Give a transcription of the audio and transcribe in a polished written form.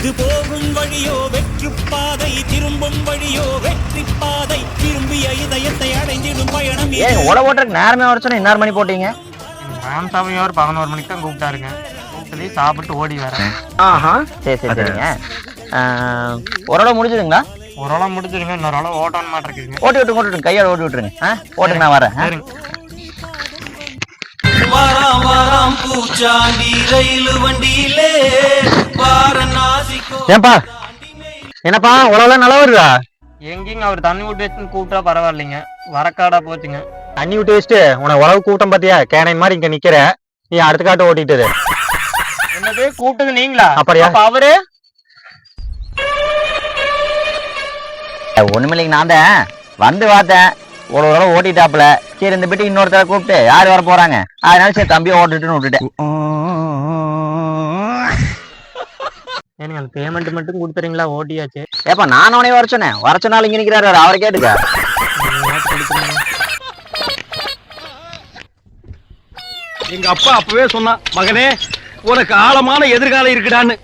இது போகும் வழியோ வெற்றி பாதை, திரும்பும் வழியோ வெற்றி பாதை, திரும்பிய இதயத்தை அடைந்திடும் பயணம். ஏன் ஓட ஓட்டுறதுக்கு நேரமே வர சொன்னா இன்னொரு மணி போட்டீங்க? ராமசாமி ஒரு 11 மணிக்கு தான் கூப்பிட்டாருங்க. கூப்பிட்டு சாப்பிட்டு ஓடி வரேன். ஆஹா சரி சரி சரிங்க. ஓரளவு முடிஞ்சதுங்களா? ஓரளவு முடிஞ்சிருங்க. இன்னொரு அளவு ஓட்டணும் மாட்டிருக்குங்க. ஓட்டி விட்டுருங்க, கையால் ஓட்டி விட்டுருங்க. ஓட்டுங்க, நான் வரேன். வாராம் வாராம் பூச்சாண்டி ரயில் வண்டியிலே வாரணாசிக்கோ. ஏன்பா என்னப்பா உழவு நல்லா வருதா? எங்கேங்க அவர் தண்ணி விட்டு வச்சுன்னு கூப்பிட்டா பரவாயில்லைங்க, வரக்காடா போச்சுங்க. தண்ணி விட்டு வச்சுட்டு உனக்கு உழவு கூட்டம் பாத்தியா? கேனை மாதிரி இங்க நிக்கிற, நீ அடுத்த காட்டு ஓட்டிட்டு. என்னது கூப்பிட்டது நீங்களா? அப்படியா? அவரு ஒண்ணுமில்லைங்க, நான் தான் வந்து பார்த்தேன். ஒரு தடவை ஓட்டிட்டாப்புல. சரி இந்த பிட்டு இன்னொருத்தர கூப்பிட்டு யார் வர போறாங்க, அதனால சரி தம்பியை ஓட்டுட்டுன்னு விட்டுட்டேன். எனக்கு அந்த பேமெண்ட் மட்டும் கொடுத்துறீங்களா? ஓட்டியாச்சு. ஏப்பா நான் அவனே வர சொன்னாலும் இங்க நிக்கிறாரு, அவரை கேட்டுக்க. எங்க அப்பா அப்பவே சொன்னா, மகனே உனக்கு ஆழமான எதிர்காலம் இருக்குடான்னு.